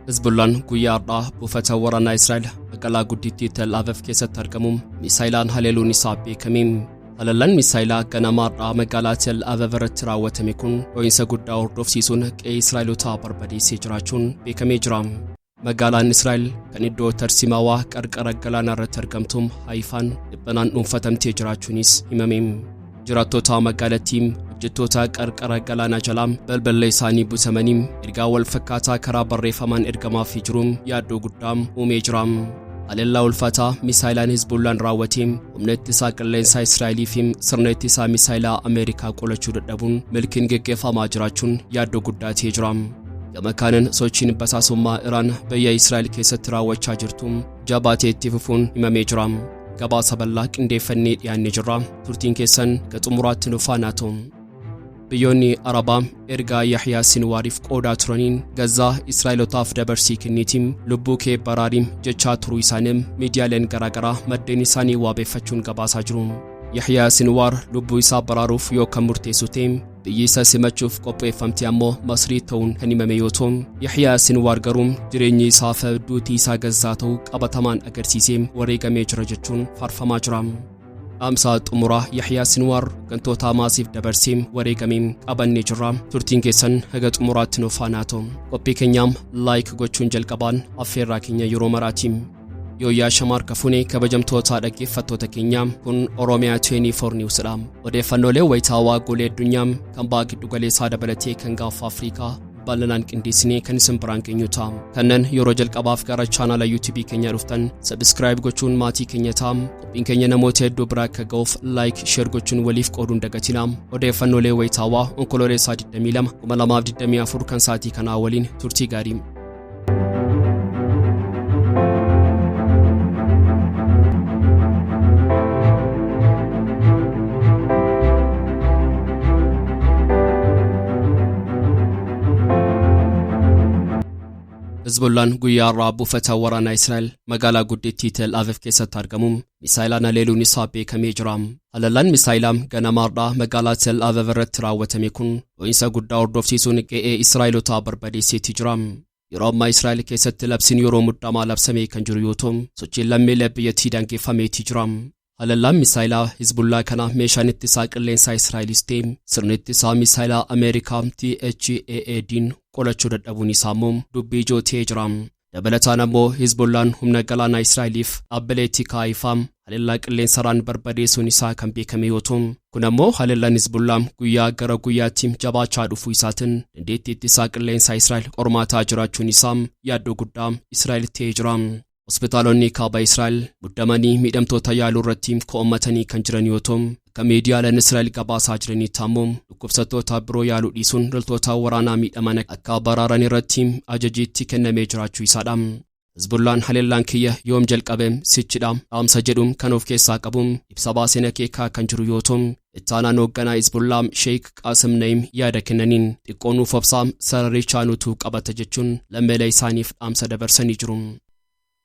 Hizbullaan guyyaa har'aa buufata waraanaa Israa'el magaalaa guddittii Tel Aviv keessatti argamuun miisaayilaan haleeluun isaa beekame. Haleellaan misaayilaa ganama har'aa magaalaa Tel Aviv irratti raawwatame kun dho'iinsa guddaa hordofsiisuun qe'ee Israa'elotaa barbadeessee jiraachuun beekamee jira. Magaalaan Israa'el kan iddoo tarsimaawaa qarqara galaanaa irratti argamtu Haayifaan dhiphinaan dhuunfatamtee jiraachuunis himame. Jiraattota magaalattii hojjettoota qarqara galaanaa jalaa balbala isaanii butamanii ergaa wal fakkaataa karaa barreeffamaan ergamaaf jiruun yaaddoo guddaa uumee jira. Haleellaa ulfaataa misaayilaan Hizbullaan raawwatee humna ittisaa qilleensaa Israa'elii fi sirna ittisaa misaayilaa Ameerikaa qolachuu dadhabuun milkiin geggeeffamaa jiraachuun yaaddoo guddaa ta'ee jira. Gama kanaan sochiin basaasummaa Iraan biyya Israa'el keessatti raawwachaa jirtu jabaatee itti fufuun himamee jira. Gabaasa bal'aa qindeeffannee dhiyaannee jirra. Turtiin keessan xumuraatti nu faana ta'u. Biyyoonni Arabaa ergaa Yahyaa Sinwaariif qoodaa turaniin Gazaa Israa'elotaaf dabarsii kenniitiin lubbuu kee baraariin jechaa turuu isaanii miidiyaaleen garaagaraa maddeen isaanii waabeeffachuun gabaasaa jiru. Yahyaa Sinwaar lubbuu isaa baraaruuf yookaan murteessu ta'e biyyi isa simachuuf qopheeffamte ammoo Masrii ta'uun kan himame yoo ta'u, Yahyaa Sinwaar garuu jireenyi isaa fi duutii isaa Gazaa ta'uu qabatamaan agarsiisee wareegamee jira jechuun faarfamaa jira. Amsa xumuraa Yahyaa Sinwaar gantoota Hamaasiif dabarsee wareegamee qabannee jirra. Turtiin keessan haga xumuraatti nu faana ta'u. Qophii keenyaam laayik gochuun jalqabaan affeerraa keenya yeroo maraatiin. Yooyaa Shamaar Kafunee kabajamtoota dhaggeeffattoota keenya kun Oromiyaa 24 Newsdha. Odeeffannoolee wayitaawaa golee addunyaa kan ba'aa giddu galeessaa dabalatee kan gaafa Afrikaa bal'inaan qindeessinee kan isin biraan geenyu ta'a. Kanneen yeroo jalqabaaf gara chaanala YouTube keenya dhuftan subscribe gochuun maatii keenya ta'a. Qophiin keenya namoota hedduu biraa akka ga'uuf like share gochuun waliif qooduun dagatina. Odeeffannoolee wayitaawaa onkololeessaa 22 2024 kan sa'aatii kanaa waliin turtii gaarii. Hizbullaan guyyaa har'aa buufata waraanaa Israa'el magaalaa guddittii Tel Aviv keessatti argamuun misaayilaan haleeluun isaa beekamee jira. Haleellaan misaayilaa ganama har'aa magaalaa Tel Aviv irratti raawwatame kun dho'iinsa guddaa hordofsiisuun qe'ee Israa'elotaa barbadeessee jira. Yeroo ammaa Israa'el keessatti labsiin yeroo muddamaa labsamee kan jiru yoo ta'u, sochiin lammiilee biyyattii daangeffamee jira. Haleellaan misaayilaa Hizbullaa kana meeshaan ittisaa qilleensaa Israa'elis ta'e sirni ittisaa misaayilaa Ameerikaa THAAD'n qolachuu dadhabuun isaa immoo dubbii ijoo ta'ee jira. Dabalataan ammoo Hizbullaan humna galaanaa Israa'eliif dhaabbilee tikaa ifaa haleellaa qilleensaraan barbadeessuun isaa kan beekame yoo ta'u, kun ammoo haleellaan Hizbullaa guyyaa gara guyyaatti jabaachaa dhufuu isaatiin dandeettii ittisaa qilleensaa Israa'el qormaataa jiraachuun isaa yaaddoo guddaa Israa'el ta'ee jira. Hospitaalonni kaaba Israa'el muddamanii miidhamtoota yaaluu irratti ko'ommatanii kan jiran yoo ta'u, akka miidiyaaleen Israa'el gabaasaa jiranitti ammoo dhukkubsattoota biroo yaaluu dhiisuun loltoota waraanaa miidhaman akka baraaran irratti ajajiitti kennamee jiraachuu isaadha. Hizbullaan haleellaan kiyya yoom jalqabe sichidha dhaamsa jedhuun kan of keessaa qabu ibsa baaseen akeekaa kan jiru yoo ta'u, ittaanaan hoogganaa Hizbullah Sheikh Qaasim Naim yaada kennaniin xiqqoo nuuf obsaa sararichaa nutu qabata jechuun lammiilee isaaniif dhaamsa dabarsanii jiru.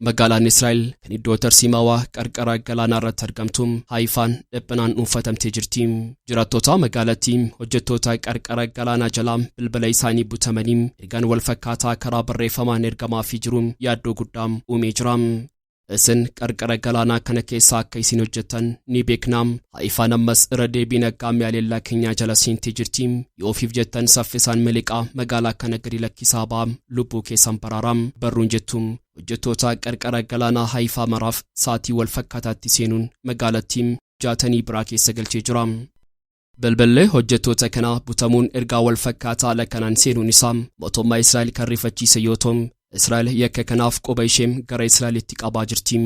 Magaalaan Israa'el kan iddoo tarsimaawaa qarqara galaanaa irratti argamtu Haayifaan dhiphinaan dhuunfatamtee jirti. Jiraattota magaalattii hojjettoota qarqara galaanaa jalaa balbala isaanii butamanii ergaan wal fakkaataa karaa barreeffamaan ergamaaf jiruun yaaddoo guddaa uumee jira. Isin qarqara galaanaa kana keessa akka isin hojjettan ni beekna. Haayifaan ammas irra deebiin aggaamii haleellaa keenyaa jala seentee jirti. Yoo ofiif jettan saffisaan miliqaa magaalaa kana gadi lakkisaa ba'aa lubbuu keessan baraaraa barruun jettu. Hojjettoota qarqara galaanaa Haayifaa maraaf sa'aatii wal fakkaataatti seenuun magaalattii jaatanii biraa keessa galchee jira. Balballee hojjettoota kanaa butamuun ergaa wal fakkaataa lakkanaan seenuun isaa mootummaa Israa'el kan rifachiise yoo ta'u, Israa'el yakka kanaaf qoba ishee gara Israa'elitti qabaa jirti.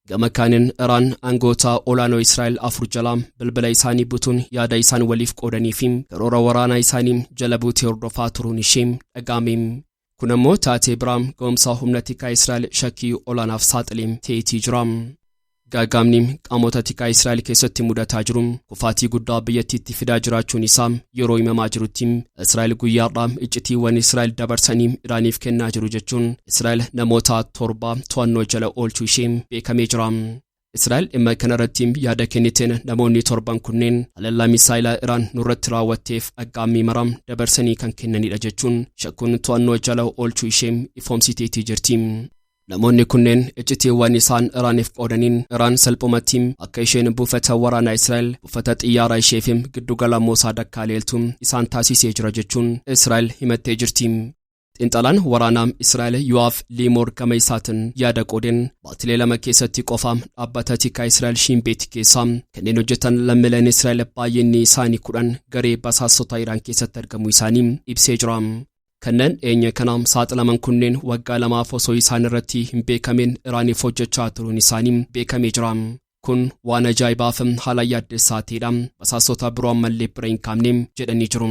Gama kaaniin Iraan aangoota olaanoo Israa'el 4 jalaa balbala isaanii butuun yaada isaan waliif qoodanii fi karoora waraanaa isaanii jala buutee hordofaa turuun ishee dhaga'ame. Kun ammoo taatee biraan ga'umsa humna tikaa Israa'el shakkii olaanaaf saaxilee ta'eetii jira. Gaagaamni qaamota tikaa Israa'el keessatti mudataa jiru kufaatii guddaa biyyattiitti fidaa jiraachuun isaa yeroo himamaa jirutti Israa'el guyyaa har'aa iccitiiwwan Israa'el dabarsanii Iraaniif kennaa jiru jechuun Israa'el namoota 7 to'annoo jala oolchuu ishee beekamee jira. Israa'el dhimma kanarratti yaada kenniteen namoonni torban kunneen haleellaa misaayilaa Iraan nurratti raawwatteef aggaammii maram dabarsanii kan kennanidha jechuun shakkuun to'annoo jala oolchuu ishee ifoomsiteetii jirti. Namoonni kunneen icciitiiwwan isaan Iraaniif qoodaniin Iraan salphumatti akka isheen buufata waraanaa Israa'el buufata xiyyaaraa isheef giddugala Moosaa dakkaaleeltu isaan taasisee jira jechuun Israa'el himattee jirti. Xiinxalaan waraanaa Israa'el Yoav Liimor gama isaatiin yaada qoodeen baatilee lama keessatti qofa dhaabbata tikaa Israa'el Shin Bet keessaa kanneen hojjetan lammiileen Israa'el baay'inni isaanii 10 garee basaasota Iraan keessatti argamu isaanii ibsee jira. Kanneen dhiyeenya kana saaxilaman kunneen waggaa lamaaf osoo isaan irratti hin beekamin Iraaniif hojjechaa turuun isaanii beekamee jira. Kun waan ajaa'ibaa fi haala yaaddessaa ta'edha. Basaasota biroo ammallee bira hin kaa'amne jedhanii jiru.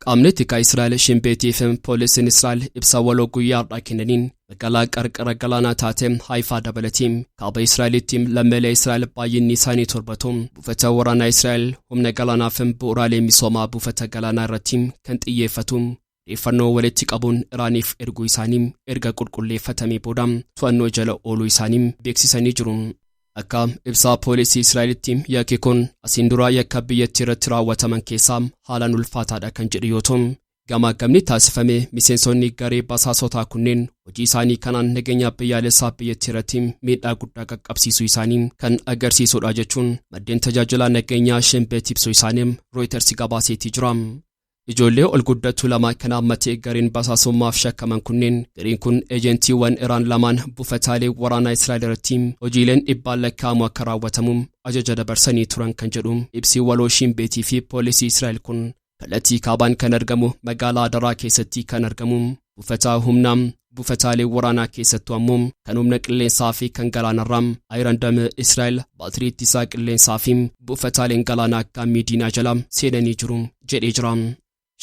Qaamni tikaa Israa'el Shin Betii fi poolisiin Israa'el ibsa waloo guyyaadhaa kennaniin magaalaa qarqara galaanaa taate Haayifaa dabalatee kaaba Israa'elitti lammiilee Israa'el baay'inni isaanii 7 buufata waraanaa Israa'el humna galaanaa fi bu'uuraalee misoomaa buufata galaanaa irratti kan xiyyeeffatu odeeffannoo walitti qabuun Iraaniif erguu isaanii erga qulqulleeffatamee booda to'annoo jala ooluu isaanii beeksisanii jiru. Akka ibsa poolisii Israa'elitti yakki kun asiin dura yakka biyyattii irratti raawwataman keessaa haalaan ulfaataadha kan jedhu yoo ta'u, gamaagamni taasifame miseensonni garee basaasotaa kunneen hojii isaanii kanaan nageenya biyyaalessaa biyyattii irratti miidhaa guddaa qaqqabsiisuu isaanii kan agarsiisudha jechuun maddeen tajaajila nageenyaa Shin Bet ibsuu isaanii Reuters gabaaseetii jira. Ijoollee ol guddattuu lama kan hammatee gareen basaasummaaf shakkaman kunneen gareen kun eejentiiwwan Iraan lamaan buufataalee waraanaa Israa'el irratti hojiileen dhibbaan lakkaa'amu akka raawwatamu ajaja dabarsanii turan kan jedhu ibsi waloo Shin Betii fi poolisii Israa'el kun kallattii kaabaan kan argamu magaalaa Daraa keessatti kan argamu buufata humnaa buufataalee waraanaa keessattuu ammoo kan humna qilleensaa fi kan galaanarraa Iron Dome Israa'el baatirii ittisaa qilleensaa fi buufataaleen galaanaa akka miidiinaa jala seenanii jiru jedhee jira.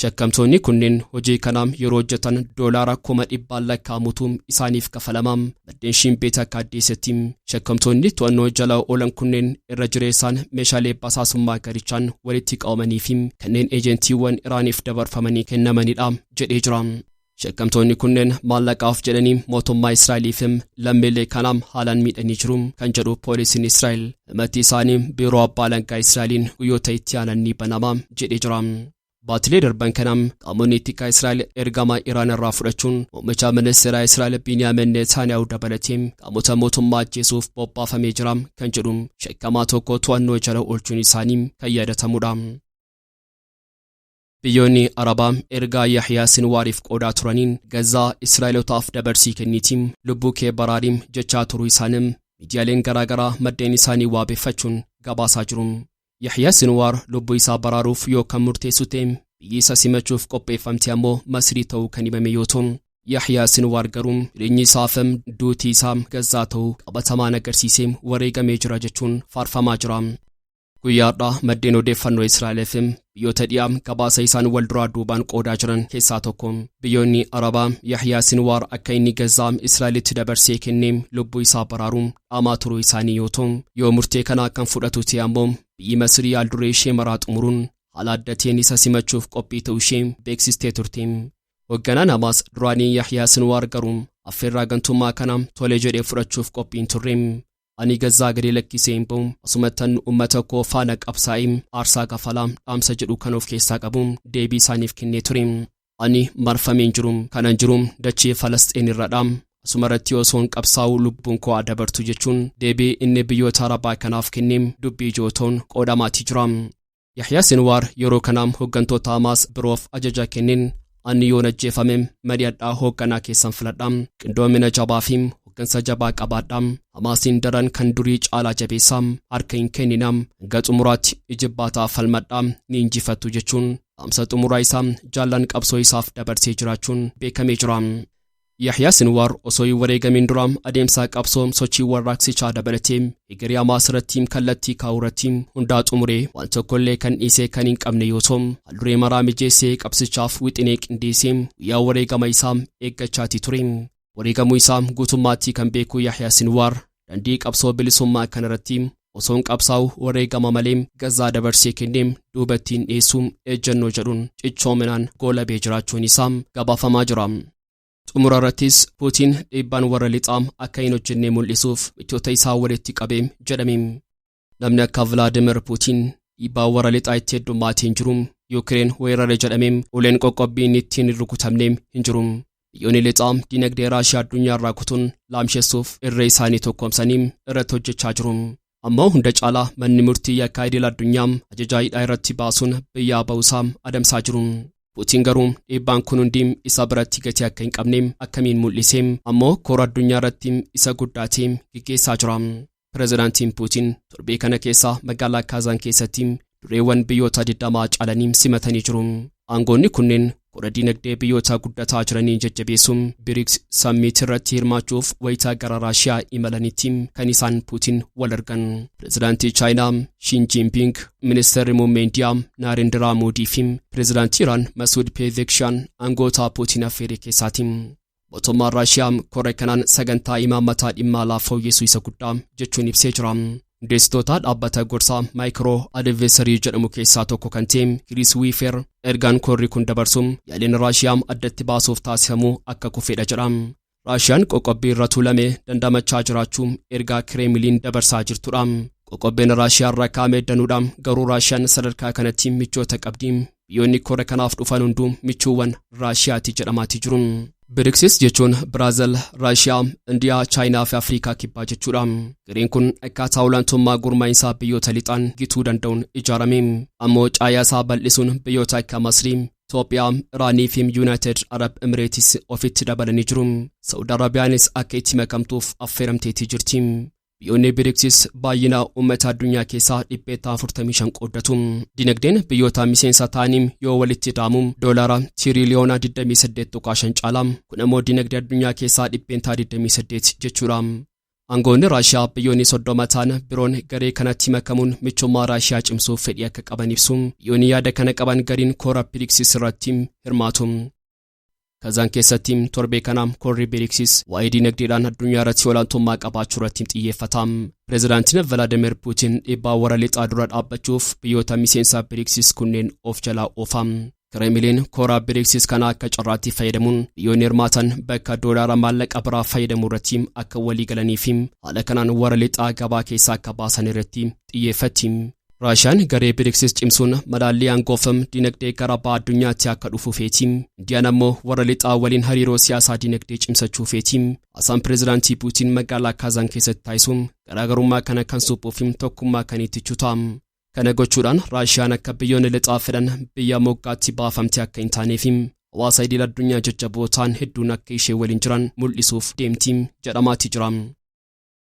Shakkamtoonni kunneen hojii kanaan yeroo hojjetan doolaara 100,000 lakkaa'amutu isaaniif kafalama. Maddeen Shin Bet akka addeessetti shakkamtoonni to'annoo jala oolan kunneen irra jireessaan meeshaalee basaasummaa garichaan walitti qabamanii fi kanneen eejentiiwwan Iraaniif dabarfamanii kennamanidha jedhee jira. Shakkamtoonni kunneen maallaqaaf jedhanii mootummaa Israa'eliif lammiilee kanaan haalaan miidhanii jiru kan jedhu poolisiin Israa'el. Himati isaanii biiroo abbaa alangaa Israa'eliin guyyoota itti aananii banama jedhee jira. Baatilee darban kanam qaamonni tikaa Israa'el ergama Iraan irraa fudhachuun muummicha ministeera Israa'el Binyamin Netanyahu dabalatee qaamota mootummaa ajjeesuuf bobbaafamee jira kan jedhu shakkamaa tokko to'annoo jala oolchuun isaanii kan yaadatamudha. Biyyoonni Arabaa ergaa Yahyaa Sinwaariif qoodaa turaniin Gazaa Israa'elotaaf dabarsii kenniitiin lubbuu kee baraarim jechaa turuu isaanii miidiyaaleen garaagaraa maddeen isaanii waabeffachuun gabaasaa jiru. Yahyaa Sinwaar lubbuu isaa baraaruuf yookaan murteessu ta'e biyyi isa simachuuf qopheeffamte ammoo Masrii ta'uu kan himame yoo ta'u, Yahyaa Sinwaar garuu jireenyi isaa fi duutii isaa Gazaa ta'uu qabatamaan agarsiisee wareegamee jira jechuun faarfamaa jira. Guyyaadhaa maddeen odeeffannoo Israa'el fi biyyoota dhiyaa gabaasa isaan wal duraa duubaan qoodaa jiran keessaa tokko. Biyyoonni Arabaa Yahyaa Sinwaar akka inni Gazaa Israa'elitti dabarsee kennee lubbuu isaa baraaruun dhaamaa turuu isaanii yoo ta'u, yoo murtee kana kan fudhatu ta'e ammoo biyyi Masrii yaalduree ishee maraa xumuruun haala addateen isa simachuuf qophii ta'uu ishee beeksistee turte. Hoogganaan Hamaas duraanii Yahyaa Sinwaar garuu affeerraa gantummaa kana tolee jedhee fudhachuuf qophiin turre. Ani Gazaa gadi lakkisee hin ba'u asumattan uummata koo faana qabsaa'ee aarsaa kafalaa dhaamsa jedhu kan of keessaa qabu deebii isaaniif kennee ture. Ani marfameen jiru kanan jiru dachee Falasxiin irradha. Asumarratti osoo hin qabsaa'u lubbuun koo dabartu jechuun deebii inni biyyoota Arabaa kanaaf kennee dubbii ijoo ta'uun qoodamaatii jira. Yahyaa Sinwaar yeroo kanaam hooggantoota Hamaas biroof ajaja kenneen ani yoon ajjeefame mari'adhaa hoogganaa keessan filadha. Qindoomina jabaa fi hooggansa jabaa qabaadha. Hamaasiin daran kan durii caalaa jabeessaa harka hin kenninam hanga xumuraatti ijibbaataa falmadhaa ni injifattu jechuun dhaamsa xumuraa isaa jaallan qabsoo isaaf dabarsee jiraachuun beekamee jira. Yahyaa Sinwaar osoo hin wareegamin dura adeemsa qabsoo sochii warraaqsichaa dabalatee egeree Hamaas irratti kallattii kaa'uurratti hundaa xumuree waan tokkollee kan dhiisee kan hin qabne yoo ta'u, haalduree maraa mijeessee qabsichaaf wixinee qindeessee guyyaa wareegama isaa eeggachaatii ture. Wareegamuu isaa guutummaatti kan beeku Yahyaa Sinwaar dandii qabsoo bilisummaa kanarratti osoo hin qabsaa'u wareegama malee Gazaa dabarsee kennee duubattiin dhiyeessuu ejjennoo jedhuun cichoominaan goolabee jiraachuun isaa gabaafamaa jira. xumurarrattis Puutiin dhiibbaan warra lixaam akka hin hojjenne mul'isuuf michoota isaa walitti qabeem jedhameem. Namni akka Vilaadimir Puutiin dhiibbaa warra lixaa itti heddummaatiin jiruum Yuukireen weerare jedhameem uleen qoqqobbiin ittiin rukutamneem hin jiruum. Biyyoonni lixaam dinagdee Raashiyaa addunyaarraa kutuun laamsheessuuf irree isaanii tokkoomsaniim irratti hojjechaa jiruum. Ammoo hunda caalaa manni murtii yakkaa idil addunyaam ajajaa hidhaa irratti baasuun biyyaa ba'uusaam adamsaa jiruum. Puutiin garuu dhiibbaan kun hundiim isa biratti gatii akka hin qabneem akkamiin mul'iseem ammoo koora addunyaa irratti isa guddaateem gaggeessaa jira. Pireezidaantiin Puutiin torbee kana keessa magaalaa Kaazaan keessatti dureewwan biyyoota 20 caalaniim simatanii jiru. Aangoonni kunneen koora dinagdee biyyoota guddataa jiranii jajjabeessuun BRICS Summit irratti hirmaachuuf wayitaa gara Raashiyaa imalanitti kan isaan Puutiin wal argan. Pireezidaantii Chaayinaa Xi Jinping, Ministeerri muummee Indiyaa Naarendraa Moodii fi Pireezidaantii Iraan Masuud Pezeshkian aangoota Puutiin affeeree keessaati. Mootummaan Raashiyaa koora kanaan sagantaa imaammataa dhimma alaa fooyyessuu isa guddaa jechuun ibsee jira. Hundeessitoota dhaabbata gorsaa maayikiroo adveesarii jedhamu keessaa tokko kan ta'e Chris Wefer ergaan koorri kun dabarsuun yaaliin Raashiyaa addatti baasuuf taasifamuu akka kufedha jedha. Raashiyaan qoqqobbii irra tuulame dandamachaa jiraachuu ergaa Kireemiliin dabarsaa jirtudha. Qoqqobbiin Raashiyaa irra kaa'ame danuudha garuu Raashiyaan sadarkaa kanatti michoota qabdi. Biyyoonni koora kanaaf dhufan hunduu michuuwwan Raashiyaati jedhamaatii jiru. BRICS jechuun Biraazil, Raashiyaa, Indiyaa, Chaayinaa fi Afrikaa kibbaa jechuudha. Gareen kun akkaataa olaantummaa gurmaa'insaa biyyoota lixaan gituu danda'uun ijaarame. Ammoo caayaa isaa bal'isuun biyyoota akka Masrii, Itoophiyaa, Iraanii fi Yuunaayitid Arab Emireetis ofitti dabalanii jiru. Saawud Arabiyaanis akka itti makamtuuf affeeramteetii jirti. Biyyoonni BRICS baay'ina uummata addunyaa keessaa 145 qooddatu. Dinagdeen biyyoota miseensa ta'aniin yoo walitti daamu doolaara tiriliyoona 28.5 caala. Kun immoo dinagdee addunyaa keessaa 128 jechuudha. Aangoonni Raashiyaa biyyoonni 30 ta'an biroon garee kanatti makamuun michummaa Raashiyaa cimsuuf fedhii akka qaban ibsu. Biyyoonni yaada kana qaban gariin koora BRICS irratti hirmaatu. Kaazaan keessatti torbee kana koorri BRICS waa'ee dinagdeedhaan addunyaa irratti olaantummaa qabaachuu irratti xiyyeeffata. Pireezidaantiin Vilaadimir Puutiin dhiibbaa warra lixaa dura dhaabbachuuf biyyoota miseensa BRICS kunneen of jalaa oofa. Kireemiliin koora BRICS kana akka carraatti fayyadamuun biyyoonni hirmaatan bakka doolaara maallaqa biraa fayyadamuu irratti akka walii galanii fi haala kanaan warra lixaa gabaa keessaa akka baasan irratti xiyyeeffatti. Raashiyaan garee BRICS cimsuun madaallii aangoofam dinagdee gara ba'a addunyaatti akka dhufu feeti. Indiyaan ammoo warra lixaa waliin hariiroo siyaasaa dinagdee cimsachuu feeti. Haasaan pireezidaantii Puutiin magaalaa Kaazaan keessatti taasisuun garaagarummaa kana kan suphuuf tokkummaa kan itti chuta. Kana gochuudhaan Raashiyaan akka biyyoonni lixaa fedhan biyya moggaatti baafamte akka hin taaneef hawaasa idil addunyaa jajjabootaan hedduun akka ishee waliin jiran mul'isuuf deemti jedhamaatii jira.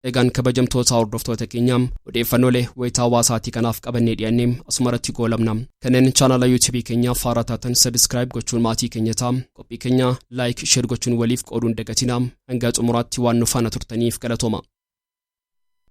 Egaan kabajamtoota hordoftoota keenyaa odeeffannoolee wayitaa hawaasaatii kanaaf qabannee dhiyaannee asumarratti goolabna. Kanneen chaanala YouTube keenyaaf haaraa taatan subscribe gochuun maatii keenya ta'a. Qophii keenya like share gochuun waliif qooduun dagatina. Hanga xumuraatti waan nu faana turtaniif galatooma.